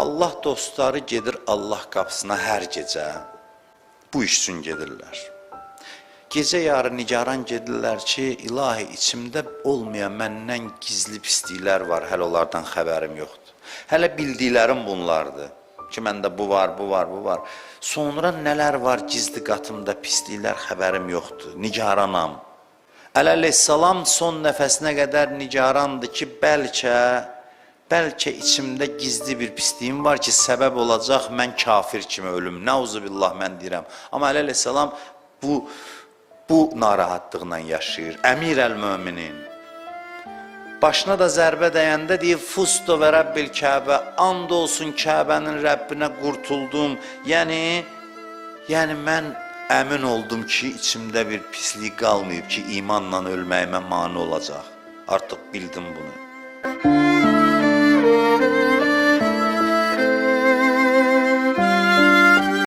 Allah dostları gedir Allah qapısına hər gecə. Bu iş üçün gedirlər. Gecə yarı nigaran gedirlər ki, ilahi içimdə olmayan məndən gizli pisliklər var, hələ onlardan xəbərim yoxdur. Hələ bildiklərim bunlardır ki, məndə bu var, bu var, bu var. Sonra nələr var gizli qatımda pisliklər xəbərim yoxdur, nigaranam. Əleyhissalam son nəfəsinə qədər nigarandır ki, bəlkə içimdə gizli bir pisliyim var ki, səbəb olacaq mən kafir kimi ölüm. Nauzubillah mən deyirəm. Amma əleyhissalam bu narahatlıqla yaşayır. Əmir əl-müminin. Başına da zərbə dəyəndə deyir, Fusto və Rəbbil Kəbə, and olsun Kəbənin Rəbbinə qurtuldum. Yəni mən əmin oldum ki, içimdə bir pislik qalmayıb ki, imanla ölməyimə mane olacaq. Artıq bildim bunu.